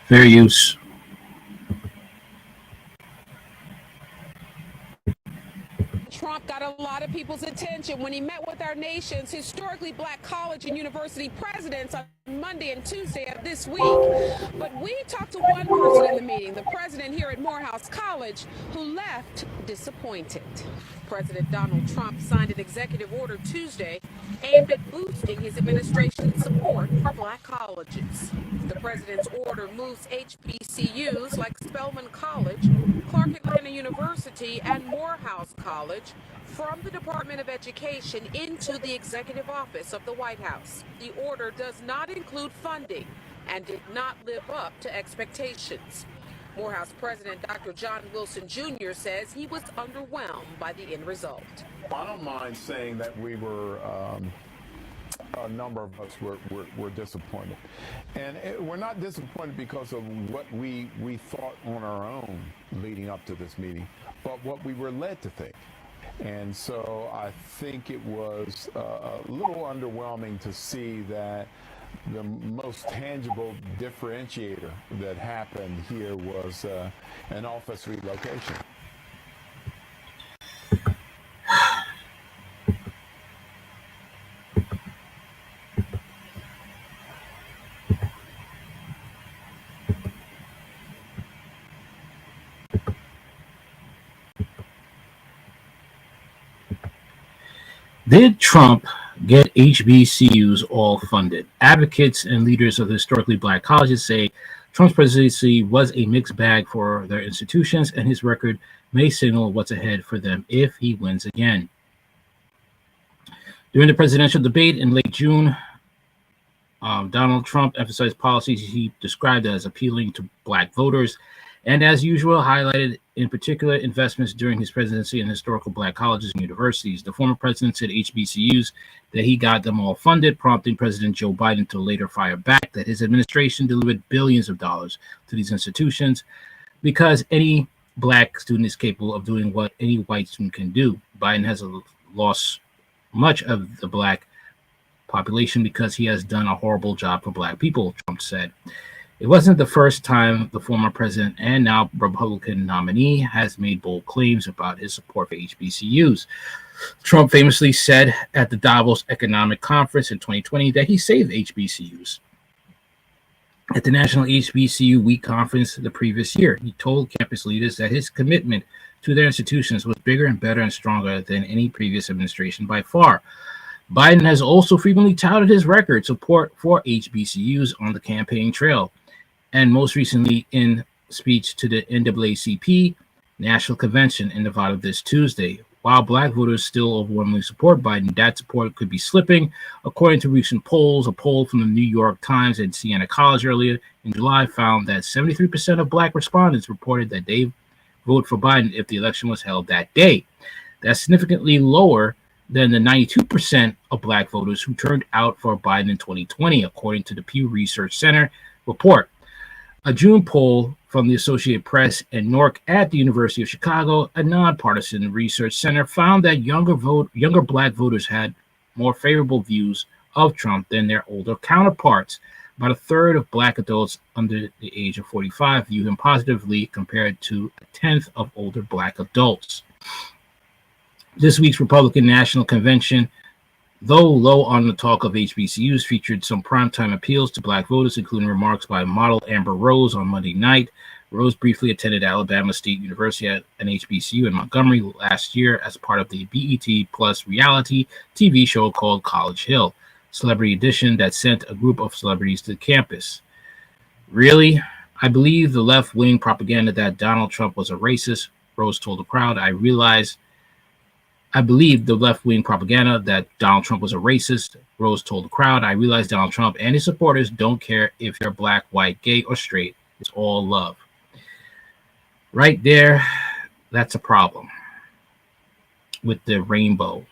Fair use. Trump got a lot of people's attention when he met with our nation's historically black college and university presidents on Monday and Tuesday of this week. But we talked to one person in the meeting, the president here at Morehouse College, who left disappointed. President Donald Trump signed an executive order Tuesday aimed at boosting his administration's support for black colleges. The president's order moves HBCUs like Spelman College, Clark Atlanta University, and Morehouse College from the Department of Education into the executive office of the White House. The order does not include funding and did not live up to expectations. Morehouse President Dr. John Wilson Jr. says he was underwhelmed by the end result. I don't mind saying that we were, a number of us were disappointed. And we're not disappointed because of what we thought on our own leading up to this meeting, but what we were led to think. And so I think it was a little underwhelming to see that the most tangible differentiator that happened here was an office relocation. Did Trump get HBCUs all funded? Advocates and leaders of historically black colleges say Trump's presidency was a mixed bag for their institutions, and his record may signal what's ahead for them if he wins again. During the presidential debate in late June, Donald Trump emphasized policies he described as appealing to black voters, and as usual, highlighted in particular investments during his presidency in historical black colleges and universities. The former president said HBCUs that he got them all funded, prompting President Joe Biden to later fire back that his administration delivered billions of dollars to these institutions because any black student is capable of doing what any white student can do. Biden has lost much of the black population because he has done a horrible job for black people, Trump said. It wasn't the first time the former president and now Republican nominee has made bold claims about his support for HBCUs. Trump famously said at the Davos Economic Conference in 2020 that he saved HBCUs. At the National HBCU Week Conference the previous year, he told campus leaders that his commitment to their institutions was bigger and better and stronger than any previous administration by far. Biden has also frequently touted his record support for HBCUs on the campaign trail, and most recently in speech to the NAACP National Convention in Nevada this Tuesday. While black voters still overwhelmingly support Biden, that support could be slipping. According to recent polls, a poll from the New York Times and Siena College earlier in July found that 73% of black respondents reported that they vote for Biden if the election was held that day. That's significantly lower than the 92% of black voters who turned out for Biden in 2020, according to the Pew Research Center report. A June poll from the Associated Press and NORC at the University of Chicago, a nonpartisan research center, found that younger black voters had more favorable views of Trump than their older counterparts. About a third of black adults under the age of 45 view him positively, compared to a tenth of older black adults. This week's Republican National Convention, though low on the talk of HBCUs, featured some primetime appeals to black voters, including remarks by model Amber Rose on Monday night. Rose briefly attended Alabama State University at an HBCU in Montgomery last year as part of the BET Plus reality TV show called College Hill, Celebrity Edition, that sent a group of celebrities to the campus. Really? I believe the left-wing propaganda that Donald Trump was a racist, Rose told the crowd. I believe the left-wing propaganda that Donald Trump was a racist, Rose told the crowd. I realize Donald Trump and his supporters don't care if you're black, white, gay, or straight. It's all love. Right there, that's a problem with the rainbow,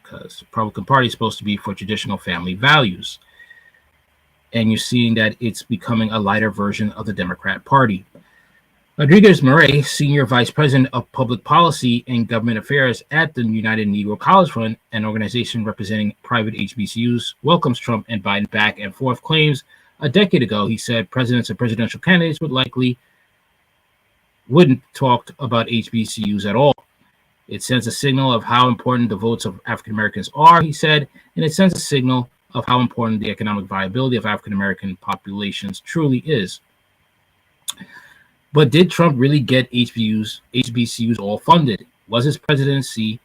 because the Republican Party is supposed to be for traditional family values. And you're seeing that it's becoming a lighter version of the Democrat Party. Rodriguez Murray, Senior Vice President of Public Policy and Government Affairs at the United Negro College Fund, an organization representing private HBCUs, welcomes Trump and Biden back and forth claims A decade ago, he said presidents and presidential candidates wouldn't talk about HBCUs at all. It sends a signal of how important the votes of African Americans are, he said, and it sends a signal of how important the economic viability of African American populations truly is. But did Trump really get HBCUs all funded? Was his presidency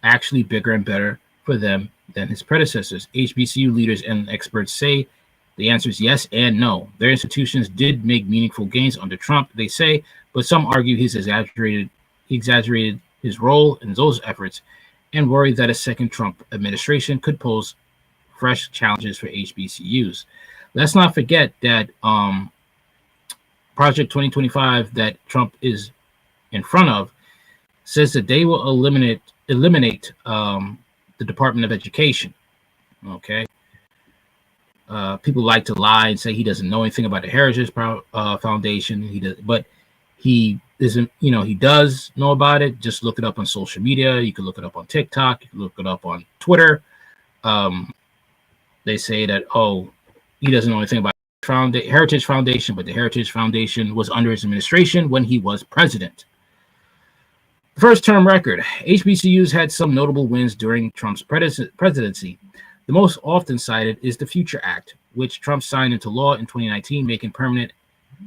actually bigger and better for them than his predecessors? HBCU leaders and experts say the answer is yes and no. Their institutions did make meaningful gains under Trump, they say, but some argue he exaggerated his role in those efforts and worry that a second Trump administration could pose fresh challenges for HBCUs. Let's not forget that Project 2025 that Trump is in front of says that they will eliminate the Department of Education. Okay. People like to lie and say he doesn't know anything about the Heritage Foundation. He does, but he isn't. He does know about it. Just look it up on social media. You can look it up on TikTok. You can look it up on Twitter. They say that he doesn't know anything about Heritage Foundation, but the Heritage Foundation was under his administration when he was president. First term record. HBCUs had some notable wins during Trump's presidency. The most often cited is the Future Act, which Trump signed into law in 2019, making permanent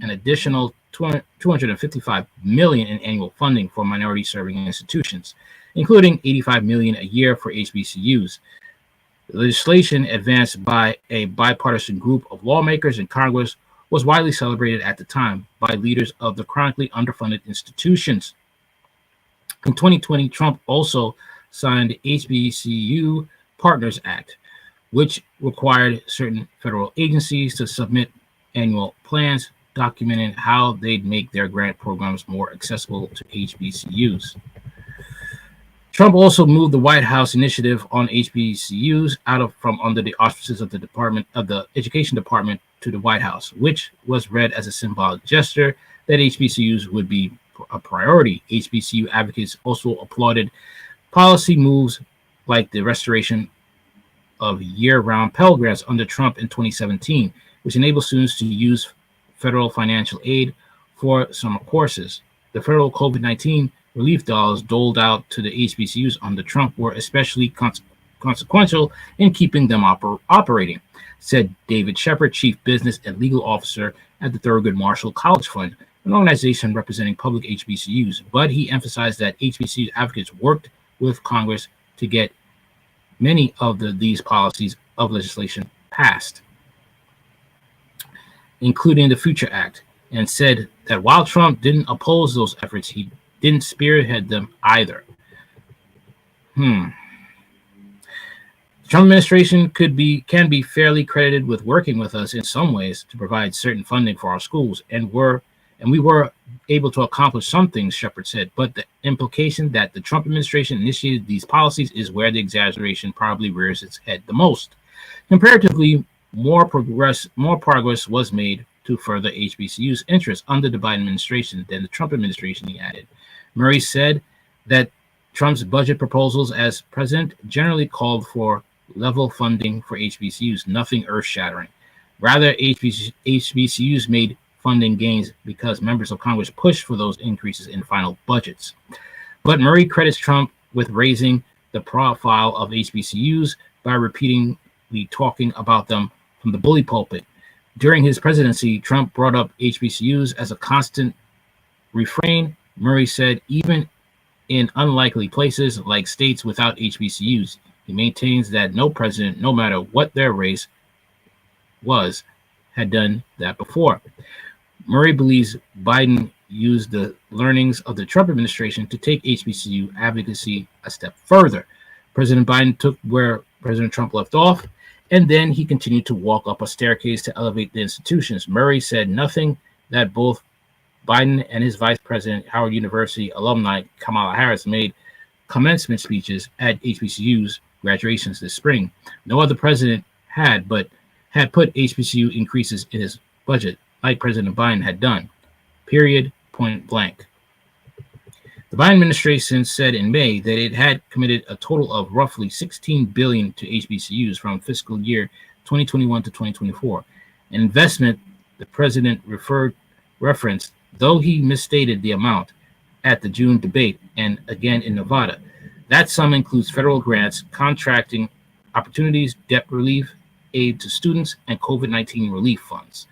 an additional $255 million in annual funding for minority-serving institutions, including $85 million a year for HBCUs. The legislation, advanced by a bipartisan group of lawmakers in Congress, was widely celebrated at the time by leaders of the chronically underfunded institutions. In 2020, Trump also signed the HBCU Partners Act, which required certain federal agencies to submit annual plans documenting how they'd make their grant programs more accessible to HBCUs. Trump also moved the White House initiative on HBCUs from under the auspices of the Education Department to the White House, which was read as a symbolic gesture that HBCUs would be a priority. HBCU advocates also applauded policy moves like the restoration of year-round Pell Grants under Trump in 2017, which enabled students to use federal financial aid for summer courses. The federal COVID-19 relief dollars doled out to the HBCUs under Trump were especially consequential in keeping them operating, said David Shepard, Chief Business and Legal Officer at the Thurgood Marshall College Fund, an organization representing public HBCUs. But he emphasized that HBCU advocates worked with Congress to get many of these policies of legislation passed, including the Future Act, and said that while Trump didn't oppose those efforts, he didn't spearhead them either. The Trump administration can be fairly credited with working with us in some ways to provide certain funding for our schools, and we were able to accomplish some things, Shepard said, but the implication that the Trump administration initiated these policies is where the exaggeration probably rears its head the most. Comparatively, more progress was made to further HBCU's interests under the Biden administration than the Trump administration, he added. Murray said that Trump's budget proposals as president generally called for level funding for HBCUs, nothing earth-shattering. Rather, HBCUs made funding gains because members of Congress pushed for those increases in final budgets. But Murray credits Trump with raising the profile of HBCUs by repeatedly talking about them from the bully pulpit. During his presidency, Trump brought up HBCUs as a constant refrain. Murray said, even in unlikely places like states without HBCUs, he maintains that no president, no matter what their race was, had done that before. Murray believes Biden used the learnings of the Trump administration to take HBCU advocacy a step further. President Biden took where President Trump left off, and then he continued to walk up a staircase to elevate the institutions. Murray said nothing that both Biden and his vice president, Howard University alumni Kamala Harris, made commencement speeches at HBCU's graduations this spring. No other president had put HBCU increases in his budget like President Biden had done. Period. Point blank. The Biden administration said in May that it had committed a total of roughly $16 billion to HBCUs from fiscal year 2021 to 2024. An investment the president referenced, though he misstated the amount at the June debate and again in Nevada. That sum includes federal grants, contracting opportunities, debt relief, aid to students, and COVID-19 relief funds.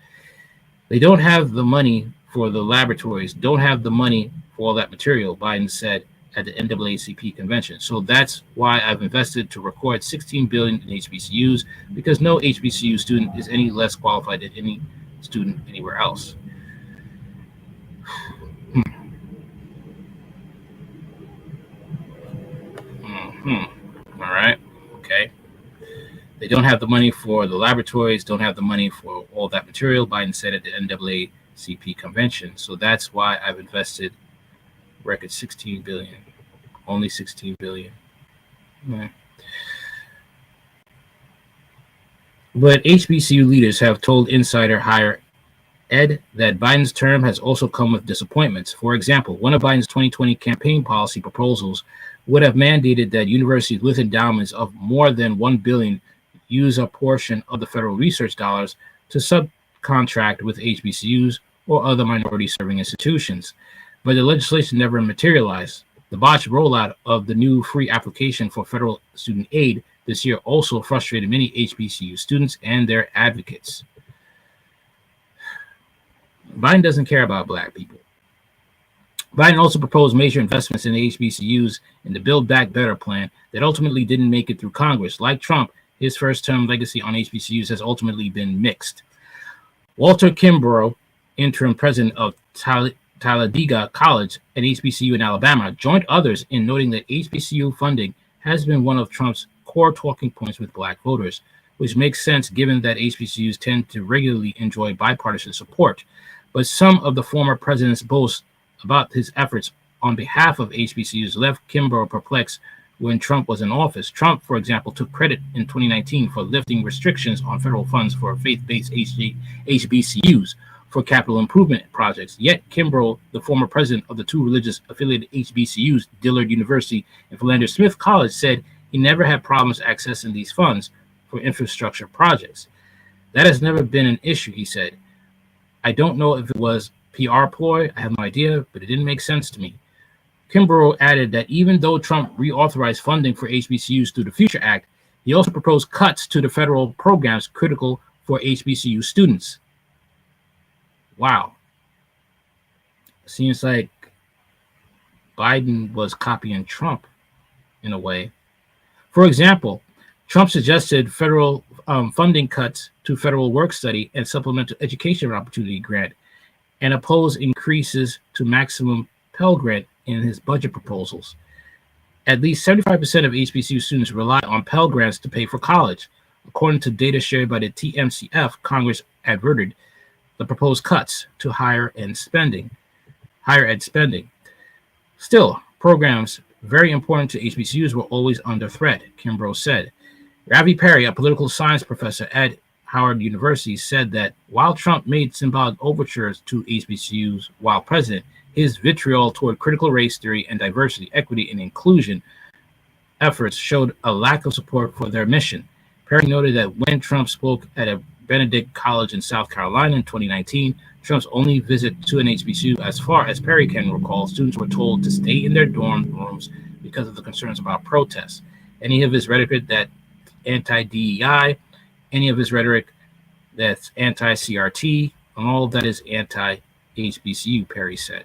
They don't have the money for the laboratories, don't have the money for all that material, Biden said at the NAACP convention. So that's why I've invested to record $16 billion in HBCUs, because no HBCU student is any less qualified than any student anywhere else. All right. Okay. They don't have the money for the laboratories, don't have the money for all that material, Biden said at the NAACP convention. So that's why I've invested record $16 billion. Only $16 billion. Yeah. But HBCU leaders have told Insider Higher Ed that Biden's term has also come with disappointments. For example, one of Biden's 2020 campaign policy proposals would have mandated that universities with endowments of more than $1 billion use a portion of the federal research dollars to subcontract with HBCUs or other minority-serving institutions. But the legislation never materialized. The botched rollout of the new free application for federal student aid this year also frustrated many HBCU students and their advocates. Biden doesn't care about Black people. Biden also proposed major investments in the HBCUs in the Build Back Better plan that ultimately didn't make it through Congress. Like Trump, his first-term legacy on HBCUs has ultimately been mixed. Walter Kimbrough, interim president of Talladega College, an HBCU in Alabama, joined others in noting that HBCU funding has been one of Trump's core talking points with Black voters, which makes sense given that HBCUs tend to regularly enjoy bipartisan support. But some of the former president's boasts about his efforts on behalf of HBCUs left Kimbrough perplexed when Trump was in office. Trump, for example, took credit in 2019 for lifting restrictions on federal funds for faith-based HBCUs for capital improvement projects. Yet Kimbrough, the former president of the two religious affiliated HBCUs, Dillard University and Philander Smith College, said he never had problems accessing these funds for infrastructure projects. That has never been an issue, he said. I don't know if it was PR ploy, I have no idea, but it didn't make sense to me. Kimbrough added that even though Trump reauthorized funding for HBCUs through the Future Act, he also proposed cuts to the federal programs critical for HBCU students. Wow. Seems like Biden was copying Trump in a way. For example, Trump suggested federal funding cuts to federal work study and supplemental education opportunity grant and opposed increases to maximum Pell Grant in his budget proposals. At least 75% of HBCU students rely on Pell Grants to pay for college. According to data shared by the TMCF, Congress adverted the proposed cuts to higher ed spending. Still, programs very important to HBCUs were always under threat, Kimbrough said. Ravi Perry, a political science professor at Howard University, said that while Trump made symbolic overtures to HBCUs while president, his vitriol toward critical race theory and diversity, equity, and inclusion efforts showed a lack of support for their mission. Perry noted that when Trump spoke at a Benedict College in South Carolina in 2019, Trump's only visit to an HBCU, as far as Perry can recall, students were told to stay in their dorm rooms because of the concerns about protests. Any of his rhetoric that anti-DEI, any of his rhetoric that's anti-CRT, and all of that is anti-HBCU, Perry said.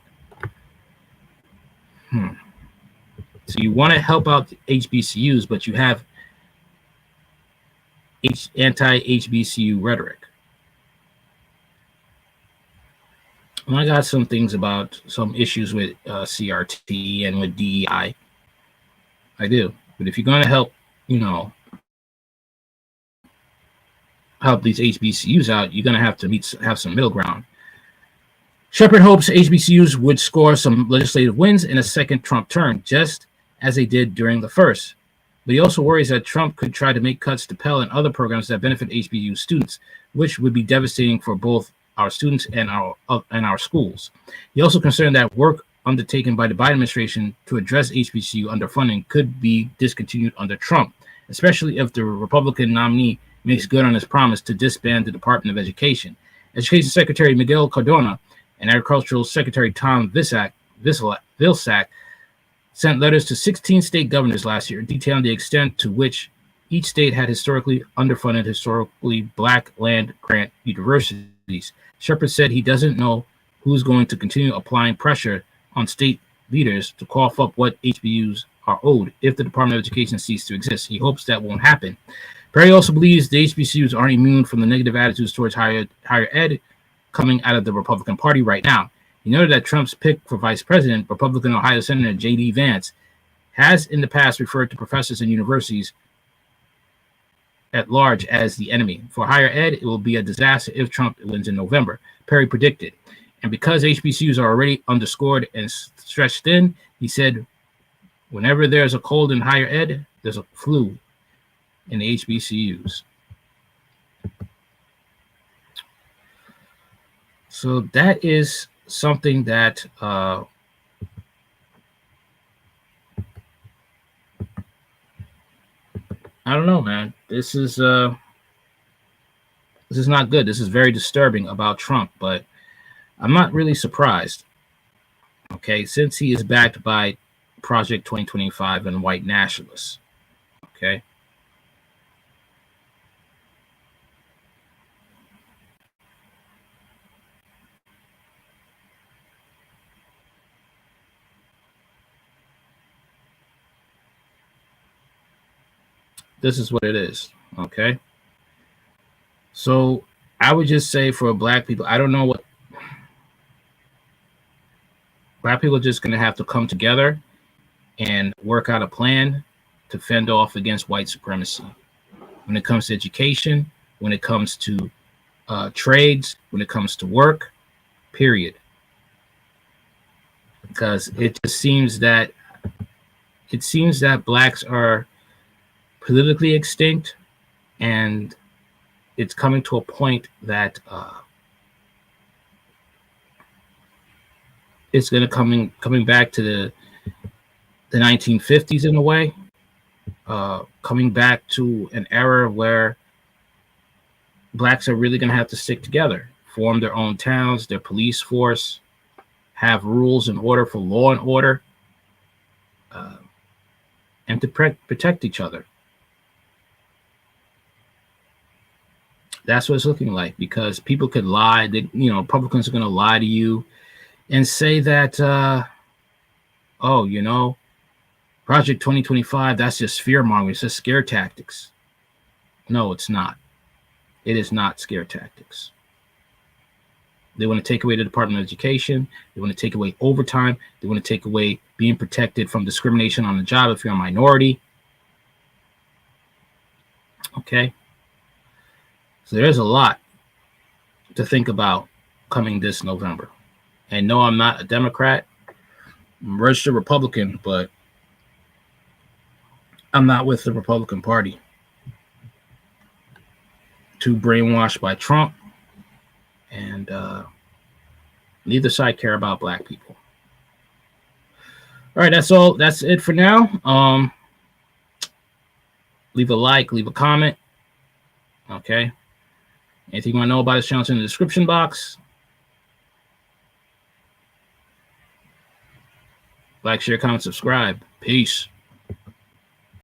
So you want to help out the HBCUs, but you have anti-HBCU rhetoric. And I got some things about some issues with CRT and with DEI. I do. But if you're going to help, help these HBCUs out, you're going to have to have some middle ground. Shepard hopes HBCUs would score some legislative wins in a second Trump term, just as they did during the first. But he also worries that Trump could try to make cuts to Pell and other programs that benefit HBCU students, which would be devastating for both our students and our schools. He also concerned that work undertaken by the Biden administration to address HBCU underfunding could be discontinued under Trump, especially if the Republican nominee makes good on his promise to disband the Department of Education. Education Secretary Miguel Cardona and Agricultural Secretary Tom Vilsack sent letters to 16 state governors last year detailing the extent to which each state had historically underfunded historically black land-grant universities. Shepard said he doesn't know who's going to continue applying pressure on state leaders to cough up what HBCUs are owed if the Department of Education ceases to exist. He hopes that won't happen. Perry also believes the HBCUs aren't immune from the negative attitudes towards higher ed coming out of the Republican Party right now. He noted that Trump's pick for vice president, Republican Ohio Senator J.D. Vance, has in the past referred to professors and universities at large as the enemy. For higher ed, it will be a disaster if Trump wins in November, Perry predicted. And because HBCUs are already underscored and stretched thin, he said, whenever there's a cold in higher ed, there's a flu in the HBCUs. So that is something that I don't know, man. This is not good. This is very disturbing about Trump, but I'm not really surprised. Okay, since he is backed by Project 2025 and white nationalists. Okay. This is what it is. Okay. So I would just say for black people, I don't know what black people are just going to have to come together and work out a plan to fend off against white supremacy. When it comes to education, when it comes to trades, when it comes to work, period. Because it just seems that blacks are politically extinct, and it's coming to a point that it's going to coming back to the 1950s in a way, coming back to an era where blacks are really going to have to stick together, form their own towns, their police force, have rules and order for law and order, and to protect each other. That's what it's looking like, because people could lie. Republicans are going to lie to you and say that, Project 2025, that's just fear-mongering. It's just scare tactics. No, it's not. It is not scare tactics. They want to take away the Department of Education. They want to take away overtime. They want to take away being protected from discrimination on the job if you're a minority. Okay? So there's a lot to think about coming this November. And no, I'm not a Democrat. I'm a registered Republican, but I'm not with the Republican Party. Too brainwashed by Trump, and neither side care about black people. All right, that's all. That's it for now. Leave a like, leave a comment. Okay. Anything you want to know about this channel, it's in the description box. Like, share, comment, subscribe. Peace.